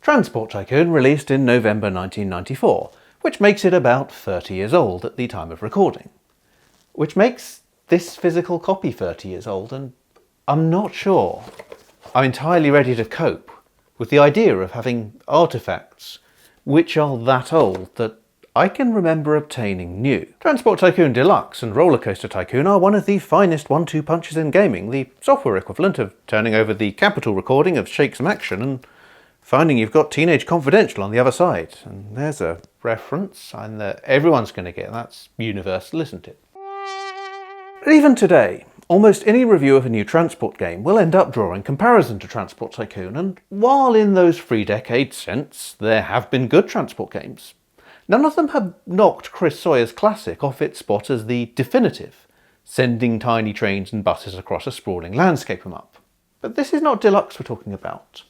Transport Tycoon released in November 1994, which makes it about 30 years old at the time of recording. Which makes this physical copy 30 years old, and I'm not sure I'm entirely ready to cope with the idea of having artefacts which are that old that I can remember obtaining new. Transport Tycoon Deluxe and Roller Coaster Tycoon are one of the finest 1-2 punches in gaming, the software equivalent of turning over the Capitol recording of Shake Some Action and finding you've got Teenage Confidential on the other side. And there's a reference, and everyone's going to get that's universal, isn't it? But even today, almost any review of a new Transport game will end up drawing comparison to Transport Tycoon, and while in those 3 decades since there have been good Transport games, none of them have knocked Chris Sawyer's classic off its spot as the definitive, sending tiny trains and buses across a sprawling landscape map. But this is not Deluxe we're talking about.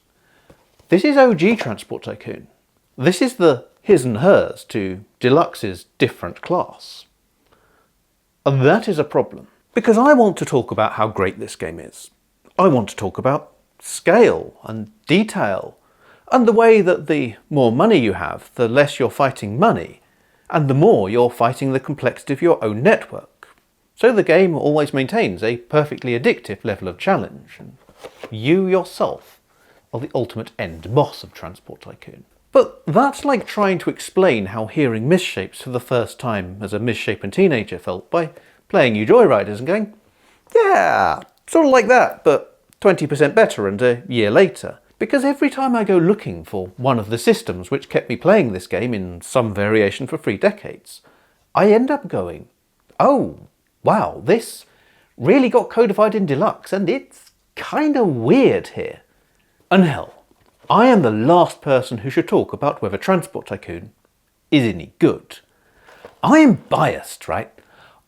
This is OG Transport Tycoon. This is the his and hers to Deluxe's different class. And that is a problem, because I want to talk about how great this game is. I want to talk about scale and detail, and the way that the more money you have, the less you're fighting money, and the more you're fighting the complexity of your own network. So the game always maintains a perfectly addictive level of challenge, and you yourself are the ultimate end boss of Transport Tycoon. But that's like trying to explain how hearing misshapes for the first time as a misshapen teenager felt by playing You Joyriders and going, yeah, sort of like that, but 20% better and a year later. Because every time I go looking for one of the systems which kept me playing this game in some variation for 3 decades, I end up going, oh, wow, this really got codified in Deluxe and it's kind of weird here. And hell, I am the last person who should talk about whether Transport Tycoon is any good. I am biased, right?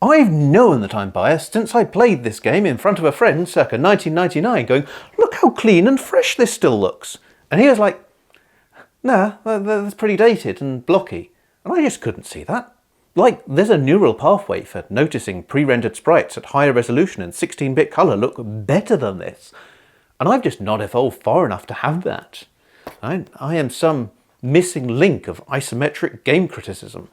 I've known that I'm biased since I played this game in front of a friend circa 1999 going, look how clean and fresh this still looks. And he was like, nah, that's pretty dated and blocky. And I just couldn't see that. Like, there's a neural pathway for noticing pre-rendered sprites at higher resolution and 16-bit colour look better than this. And I've just not evolved far enough to have that. I am some missing link of isometric game criticism.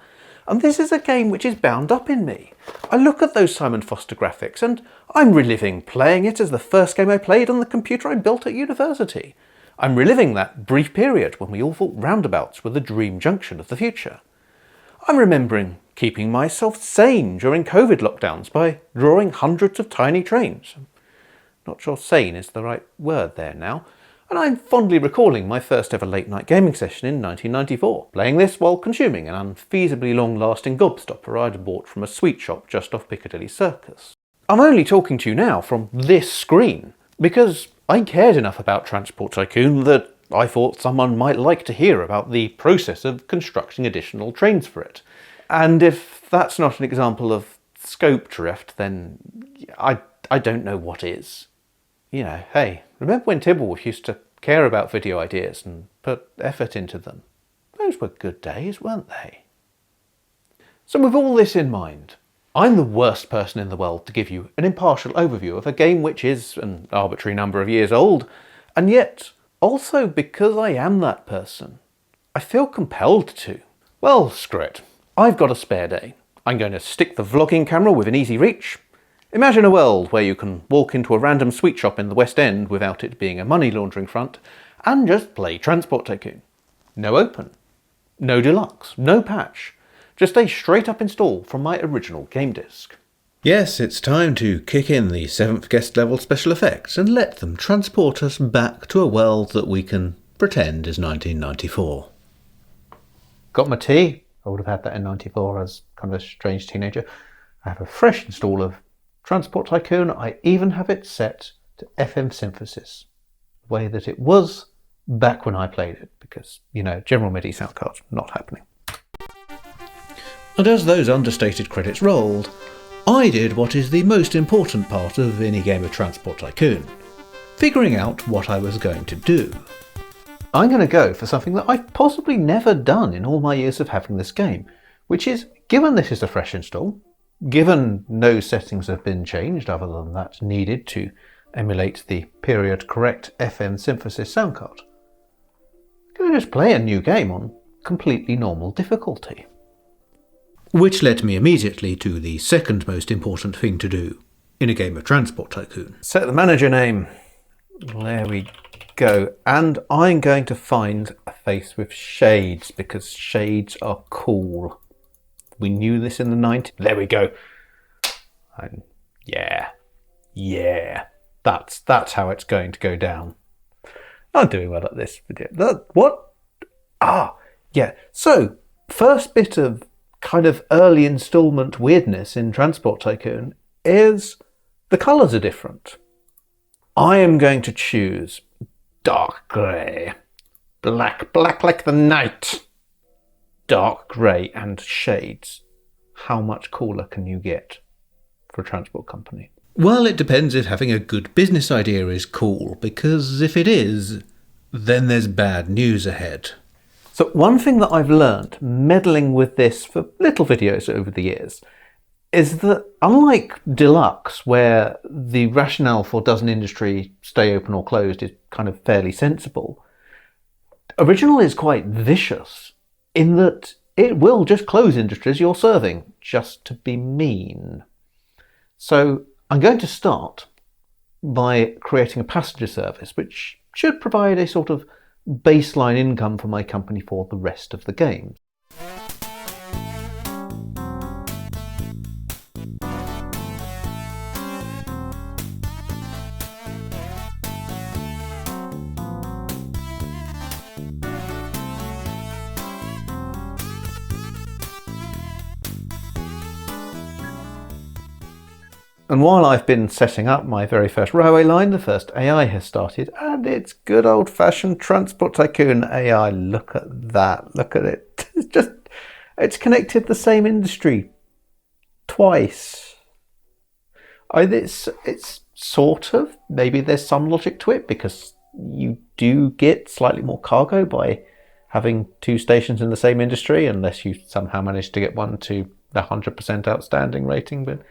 And this is a game which is bound up in me. I look at those Simon Foster graphics and I'm reliving playing it as the first game I played on the computer I built at university. I'm reliving that brief period when we all thought roundabouts were the dream junction of the future. I'm remembering keeping myself sane during COVID lockdowns by drawing hundreds of tiny trains. Not sure sane is the right word there now. And I'm fondly recalling my first ever late night gaming session in 1994, playing this while consuming an unfeasibly long-lasting gobstopper I'd bought from a sweet shop just off Piccadilly Circus. I'm only talking to you now from this screen, because I cared enough about Transport Tycoon that I thought someone might like to hear about the process of constructing additional trains for it. And if that's not an example of scope drift, then I don't know what is. You know, hey, remember when Timberwolf used to care about video ideas and put effort into them? Those were good days, weren't they? So with all this in mind, I'm the worst person in the world to give you an impartial overview of a game which is an arbitrary number of years old, and yet, also because I am that person, I feel compelled to. Well, screw it. I've got a spare day. I'm going to stick the vlogging camera within easy reach. Imagine a world where you can walk into a random sweet shop in the West End without it being a money laundering front and just play Transport Tycoon. No open, no deluxe, no patch, just a straight up install from my original game disc. Yes, it's time to kick in the 7th guest level special effects and let them transport us back to a world that we can pretend is 1994. Got my tea. I would have had that in 94 as kind of a strange teenager. I have a fresh install of Transport Tycoon. I even have it set to FM synthesis, the way that it was back when I played it, because, you know, General MIDI sound cards not happening. And as those understated credits rolled, I did what is the most important part of any game of Transport Tycoon, figuring out what I was going to do. I'm going to go for something that I've possibly never done in all my years of having this game, which is, given this is a fresh install, given no settings have been changed other than that needed to emulate the period correct FM synthesis sound card, going to just play a new game on completely normal difficulty. Which led me immediately to the second most important thing to do in a game of Transport Tycoon. Set the manager name. There we go. And I'm going to find a face with shades because shades are cool. We knew this in the 90s. There we go. And yeah. That's how it's going to go down. I'm doing well at this video. What? Yeah. So, first bit of kind of early installment weirdness in Transport Tycoon is the colours are different. I am going to choose dark grey, black like the night, dark grey and shades. How much cooler can you get for a transport company? Well, it depends if having a good business idea is cool, because if it is, then there's bad news ahead. So one thing that I've learned meddling with this for little videos over the years is that unlike Deluxe, where the rationale for does an industry stay open or closed is kind of fairly sensible, Original is quite vicious in that it will just close industries you're serving just to be mean. So I'm going to start by creating a passenger service which should provide a sort of baseline income for my company for the rest of the game. And while I've been setting up my very first railway line, the first AI has started, and it's good old-fashioned Transport Tycoon AI. Look at that, look at it. It's connected the same industry twice. It's sort of, maybe there's some logic to it, because you do get slightly more cargo by having two stations in the same industry, unless you somehow manage to get one to the 100% outstanding rating, but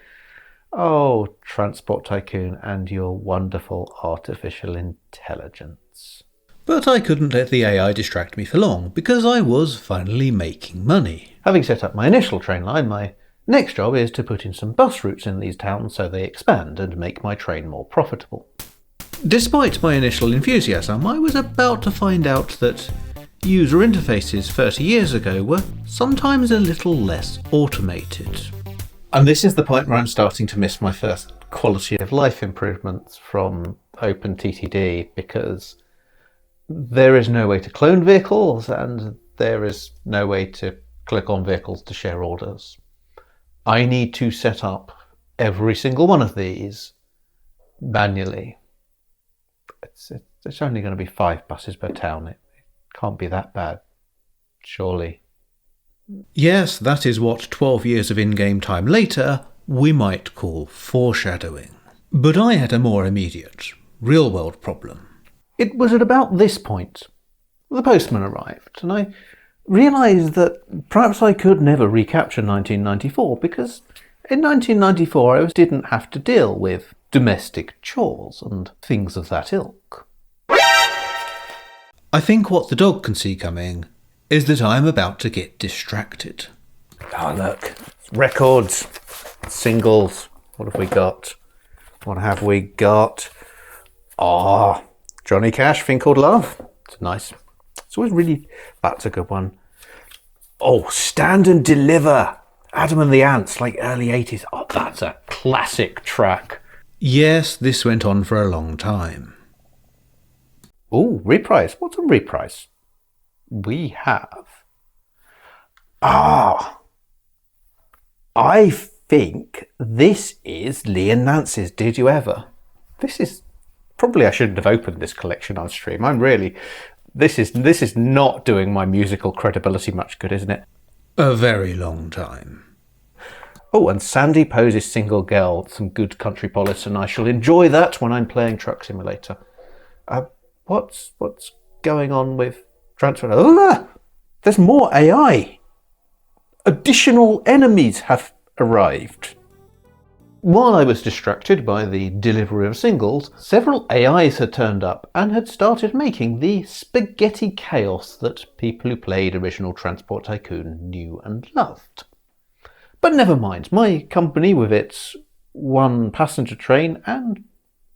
oh, Transport Tycoon and your wonderful artificial intelligence. But I couldn't let the AI distract me for long, because I was finally making money. Having set up my initial train line, my next job is to put in some bus routes in these towns so they expand and make my train more profitable. Despite my initial enthusiasm, I was about to find out that user interfaces 30 years ago were sometimes a little less automated. And this is the point where I'm starting to miss my first quality of life improvements from OpenTTD, because there is no way to clone vehicles and there is no way to click on vehicles to share orders. I need to set up every single one of these manually. It's only going to be 5 buses per town. It can't be that bad, surely. Yes, that is what 12 years of in-game time later we might call foreshadowing. But I had a more immediate, real-world problem. It was at about this point the postman arrived, and I realised that perhaps I could never recapture 1994, because in 1994 I didn't have to deal with domestic chores and things of that ilk. I think what the dog can see coming is that I'm about to get distracted. Oh look, records, singles, what have we got? What have we got? Johnny Cash, Thing Called Love. It's nice. It's always really, that's a good one. Oh, Stand and Deliver, Adam and the Ants, like early 80s. Oh, that's a classic track. Yes, this went on for a long time. Oh, reprise. What's a reprise? We have. I think this is Lee and Nance's Did You Ever? This is probably, I shouldn't have opened this collection on stream. This is not doing my musical credibility much good, isn't it? A very long time. Oh, and Sandy Pose's Single Girl, some good country polish, and I shall enjoy that when I'm playing Truck Simulator. What's going on with Transfer? Oh, there's more AI. Additional enemies have arrived. While I was distracted by the delivery of singles, several AIs had turned up and had started making the spaghetti chaos that people who played original Transport Tycoon knew and loved. But never mind, my company with its 1 passenger train and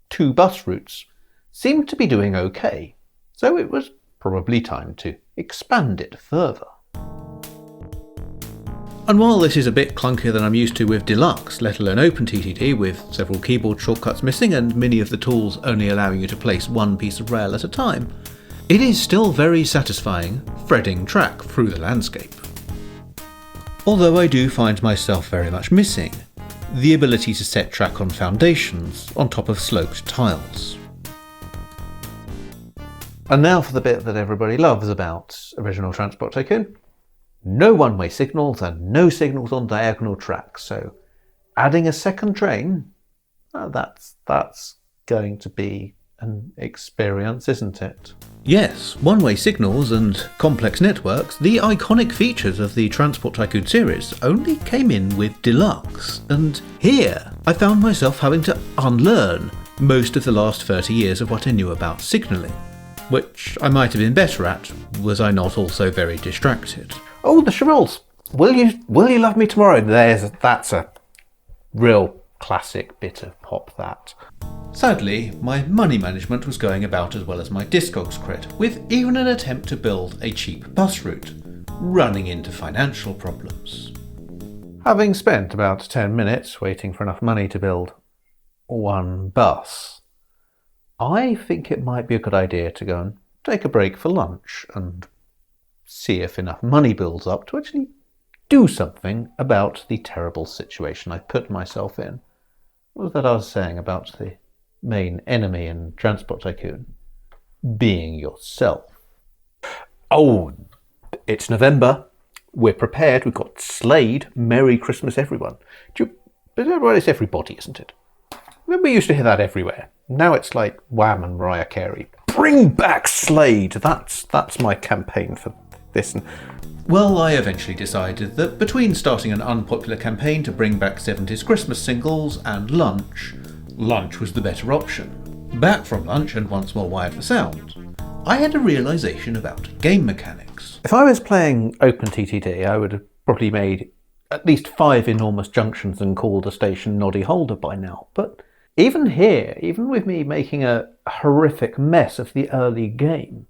2 bus routes seemed to be doing okay, so it was probably time to expand it further. And while this is a bit clunkier than I'm used to with Deluxe, let alone OpenTTD, with several keyboard shortcuts missing and many of the tools only allowing you to place one piece of rail at a time, it is still very satisfying threading track through the landscape. Although I do find myself very much missing the ability to set track on foundations on top of sloped tiles. And now for the bit that everybody loves about original Transport Tycoon. No one-way signals and no signals on diagonal tracks, so adding a second train, that's going to be an experience, isn't it? Yes, one-way signals and complex networks, the iconic features of the Transport Tycoon series, only came in with Deluxe, and here I found myself having to unlearn most of the last 30 years of what I knew about signalling, which I might have been better at, was I not also very distracted. Oh, the Chevelles! Will you love me tomorrow? That's a real classic bit of pop, that. Sadly, my money management was going about as well as my Discogs cred, with even an attempt to build a cheap bus route, running into financial problems. Having spent about 10 minutes waiting for enough money to build 1 bus, I think it might be a good idea to go and take a break for lunch and see if enough money builds up to actually do something about the terrible situation I put myself in. What was that I was saying about the main enemy in Transport Tycoon? Being yourself. Oh, it's November. We're prepared. We've got Slade. Merry Christmas, everyone. Well, it's everybody, isn't it? We used to hear that everywhere. Now it's like Wham and Mariah Carey. Bring back Slade. That's my campaign for this. Well, I eventually decided that between starting an unpopular campaign to bring back 70s Christmas singles and lunch was the better option. Back from lunch and once more wired for sound, I had a realisation about game mechanics. If I was playing OpenTTD, I would have probably made at least 5 enormous junctions and called a station Noddy Holder by now, but even here, even with me making a horrific mess of the early game,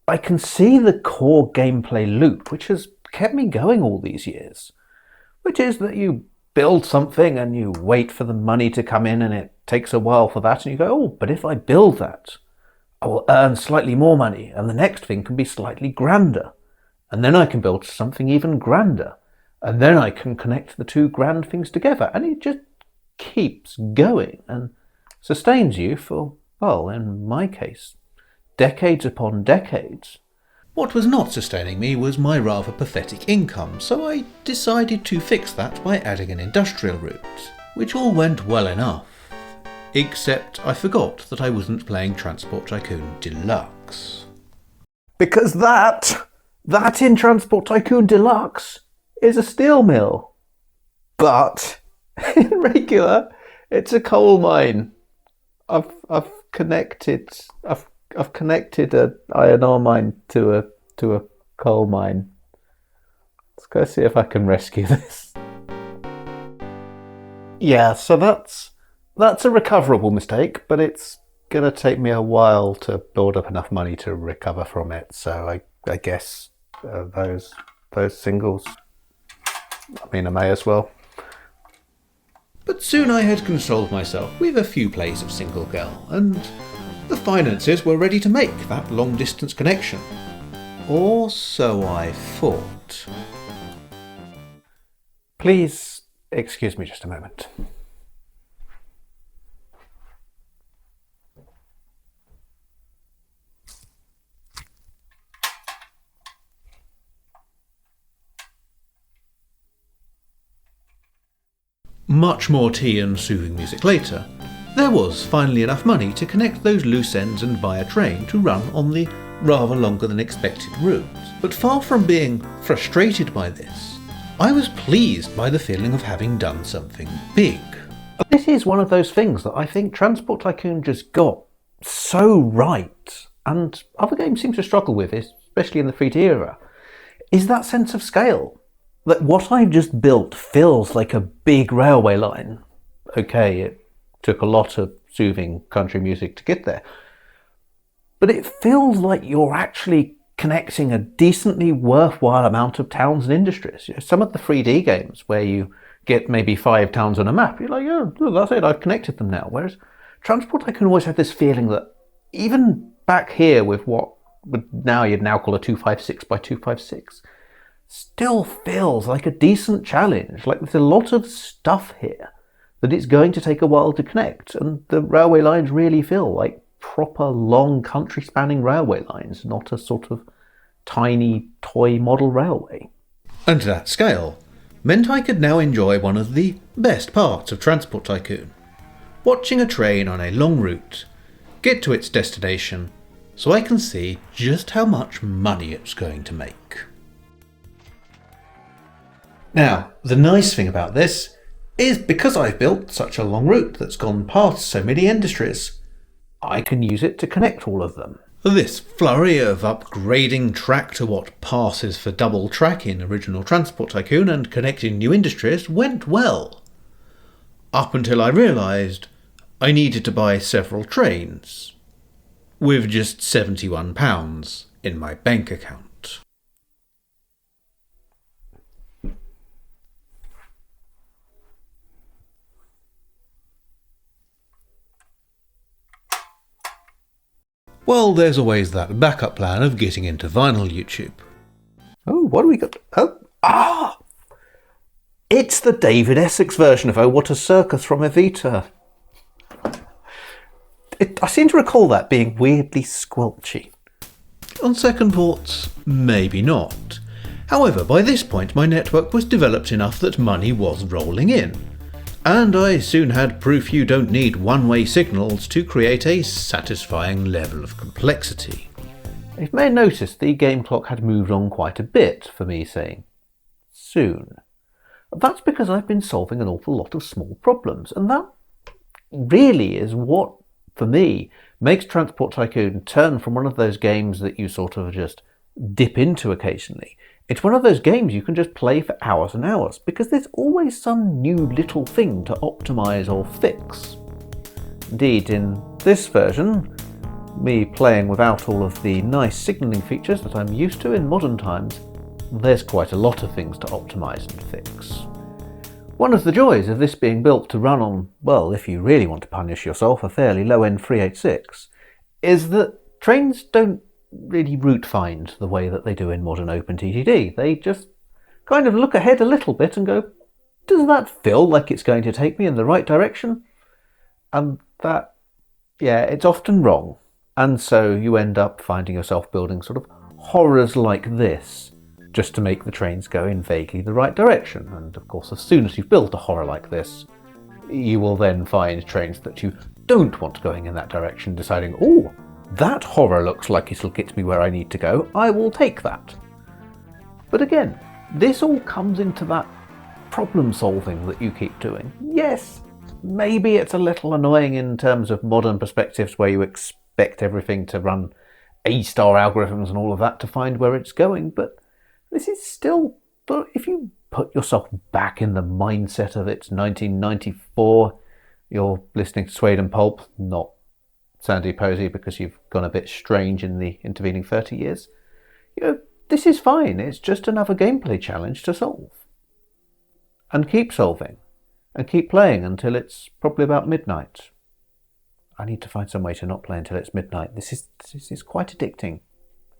I can see the core gameplay loop which has kept me going all these years, which is that you build something and you wait for the money to come in and it takes a while for that, and you go, oh, but if I build that, I will earn slightly more money and the next thing can be slightly grander, and then I can build something even grander, and then I can connect the 2 grand things together, and it just keeps going and sustains you for, well, in my case, decades upon decades. What was not sustaining me was my rather pathetic income, so I decided to fix that by adding an industrial route, which all went well enough. Except I forgot that I wasn't playing Transport Tycoon Deluxe. Because that in Transport Tycoon Deluxe is a steel mill. But in regular, it's a coal mine. I've connected an iron ore mine to a coal mine. Let's go see if I can rescue this. Yeah, so that's a recoverable mistake, but it's gonna take me a while to build up enough money to recover from it. So I guess those singles. I mean, I may as well. But soon I had consoled myself with a few plays of Single Girl, and the finances were ready to make that long-distance connection. Or so I thought. Please excuse me just a moment. Much more tea and soothing music later, there was finally enough money to connect those loose ends and buy a train to run on the rather longer than expected route. But far from being frustrated by this, I was pleased by the feeling of having done something big. This is one of those things that I think Transport Tycoon just got so right, and other games seem to struggle with, especially in the 3D era, is that sense of scale. That what I've just built feels like a big railway line. Okay, it took a lot of soothing country music to get there, but it feels like you're actually connecting a decently worthwhile amount of towns and industries. Some of the 3D games where you get maybe 5 towns on a map, you're like, yeah, that's it, I've connected them now. Whereas Transport Tycoon always had this feeling that even back here with what you'd now call a 256 by 256, still feels like a decent challenge. Like there's a lot of stuff here that it's going to take a while to connect, and the railway lines really feel like proper long country spanning railway lines, not a sort of tiny toy model railway. And that scale meant I could now enjoy one of the best parts of Transport Tycoon: watching a train on a long route get to its destination so I can see just how much money it's going to make. Now, the nice thing about this is because I've built such a long route that's gone past so many industries, I can use it to connect all of them. This flurry of upgrading track to what passes for double track in original Transport Tycoon and connecting new industries went well. Up until I realised I needed to buy several trains, with just £71 in my bank account. Well, there's always that backup plan of getting into vinyl YouTube. Oh, what do we got? It's the David Essex version of Oh What a Circus from Evita. I seem to recall that being weirdly squelchy. On second thoughts, maybe not. However, by this point my network was developed enough that money was rolling in, and I soon had proof you don't need one-way signals to create a satisfying level of complexity. You may have noticed the game clock had moved on quite a bit for me saying soon. That's because I've been solving an awful lot of small problems, and that really is what, for me, makes Transport Tycoon turn from one of those games that you sort of just dip into occasionally. It's one of those games you can just play for hours and hours, because there's always some new little thing to optimise or fix. Indeed, in this version, me playing without all of the nice signalling features that I'm used to in modern times, there's quite a lot of things to optimise and fix. One of the joys of this being built to run on, well, if you really want to punish yourself, a fairly low-end 386, is that trains don't really route find the way that they do in modern OpenTTD. They just kind of look ahead a little bit and go, does that feel like it's going to take me in the right direction? And that, yeah, it's often wrong. And so you end up finding yourself building sort of horrors like this, just to make the trains go in vaguely the right direction. And of course, as soon as you've built a horror like this, you will then find trains that you don't want going in that direction, deciding, oh, that horror looks like it'll get me where I need to go, I will take that. But again, this all comes into that problem solving that you keep doing. Yes, maybe it's a little annoying in terms of modern perspectives where you expect everything to run A-star algorithms and all of that to find where it's going, but this is still, if you put yourself back in the mindset of it's 1994, you're listening to Slade and Pulp, not Sandy Posey because you've gone a bit strange in the intervening 30 years. This is fine. It's just another gameplay challenge to solve. And keep solving. And keep playing until it's probably about midnight. I need to find some way to not play until it's midnight. This is quite addicting.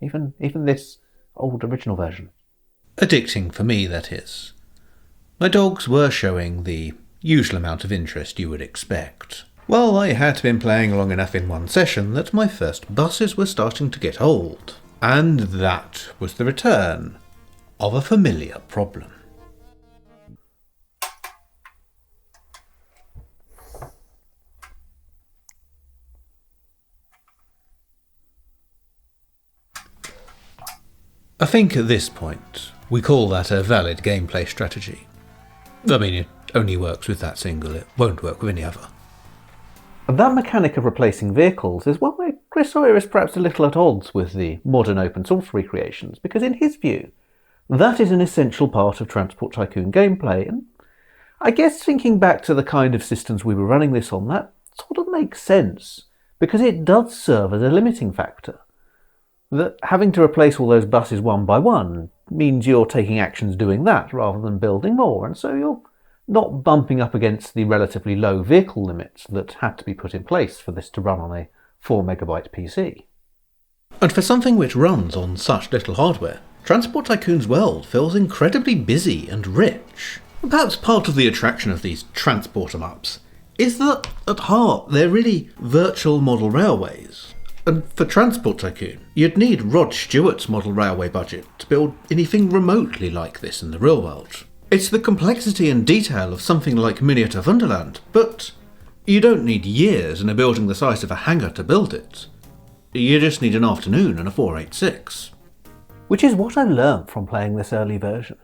Even this old original version. Addicting for me, that is. My dogs were showing the usual amount of interest you would expect. Well, I had been playing long enough in one session that my first buses were starting to get old. And that was the return of a familiar problem. I think at this point, we call that a valid gameplay strategy. I mean, only works with that single, it won't work with any other. That mechanic of replacing vehicles is one where Chris Sawyer is perhaps a little at odds with the modern open source recreations, because in his view, that is an essential part of Transport Tycoon gameplay, and I guess thinking back to the kind of systems we were running this on, that sort of makes sense, because it does serve as a limiting factor. That having to replace all those buses one by one means you're taking actions doing that rather than building more, and so you're not bumping up against the relatively low vehicle limits that had to be put in place for this to run on a 4 megabyte PC. And for something which runs on such little hardware, Transport Tycoon's world feels incredibly busy and rich. Perhaps part of the attraction of these transport em-ups is that, at heart, they're really virtual model railways. And for Transport Tycoon, you'd need Rod Stewart's model railway budget to build anything remotely like this in the real world. It's the complexity and detail of something like Miniature Wonderland, but you don't need years in a building the size of a hangar to build it. You just need an afternoon and a 486. Which is what I learned from playing this early version,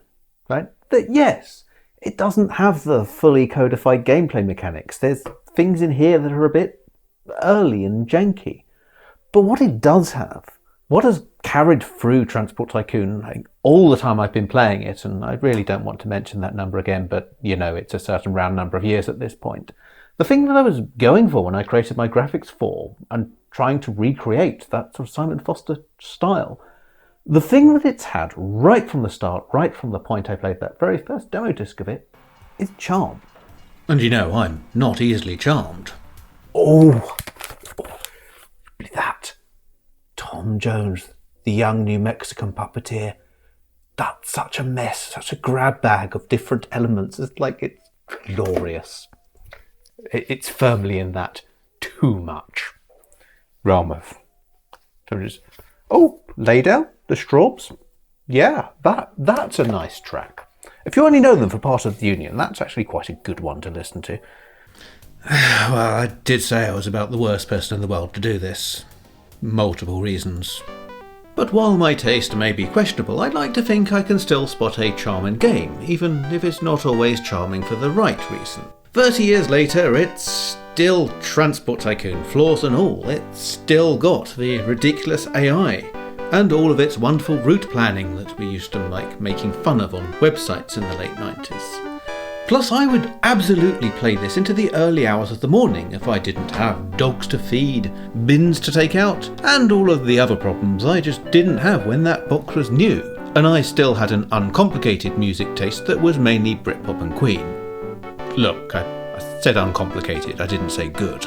right? That yes, it doesn't have the fully codified gameplay mechanics. There's things in here that are a bit early and janky. But what it does have, what has carried through Transport Tycoon all the time I've been playing it, and I really don't want to mention that number again, but you know, it's a certain round number of years at this point. The thing that I was going for when I created my graphics for and trying to recreate that sort of Simon Foster style, the thing that it's had right from the start, right from the point I played that very first demo disc of it, is charm. And you know, I'm not easily charmed. Oh, that Tom Jones, the young New Mexican puppeteer, that's such a mess, such a grab bag of different elements. It's like, it's glorious. It's firmly in that too much realm of... Oh, Laydell, the Straubs. Yeah, that's a nice track. If you only know them for Part of the Union, that's actually quite a good one to listen to. Well, I did say I was about the worst person in the world to do this. Multiple reasons. But while my taste may be questionable, I'd like to think I can still spot a charm in game, even if it's not always charming for the right reason. 30 years later, it's still Transport Tycoon, flaws and all. It's still got the ridiculous AI, and all of its wonderful route planning that we used to like making fun of on websites in the late 90s. Plus, I would absolutely play this into the early hours of the morning if I didn't have dogs to feed, bins to take out, and all of the other problems I just didn't have when that box was new, and I still had an uncomplicated music taste that was mainly Britpop and Queen. Look, I said uncomplicated, I didn't say good.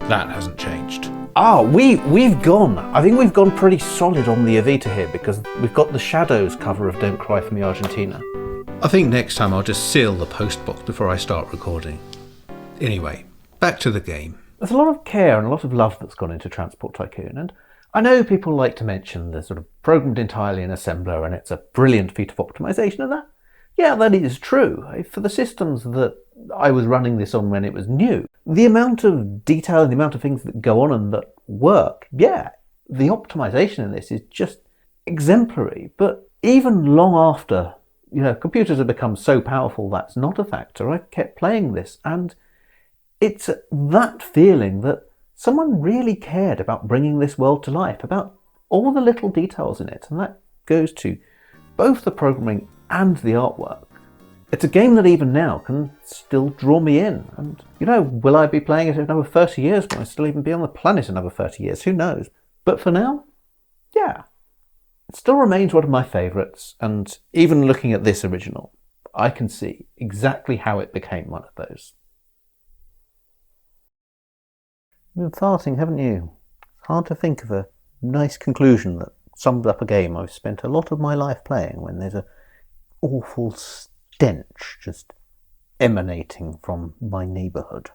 That hasn't changed. We've gone. I think we've gone pretty solid on the Evita here, because we've got the Shadows cover of Don't Cry For Me Argentina. I think next time I'll just seal the postbox before I start recording. Anyway, back to the game. There's a lot of care and a lot of love that's gone into Transport Tycoon, and I know people like to mention the sort of programmed entirely in assembler and it's a brilliant feat of optimization of that. Yeah, that is true. For the systems that I was running this on when it was new, the amount of detail and the amount of things that go on and that work, yeah, the optimization in this is just exemplary. But even long after, you know, computers have become so powerful that's not a factor, I've kept playing this, and it's that feeling that someone really cared about bringing this world to life, about all the little details in it, and that goes to both the programming and the artwork. It's a game that even now can still draw me in, and you know, will I be playing it in another 30 years? Will I still even be on the planet another 30 years? Who knows? But for now, yeah, it still remains one of my favourites, and even looking at this original, I can see exactly how it became one of those. You've been farting, haven't you? It's hard to think of a nice conclusion that sums up a game I've spent a lot of my life playing when there's an awful stench just emanating from my neighbourhood.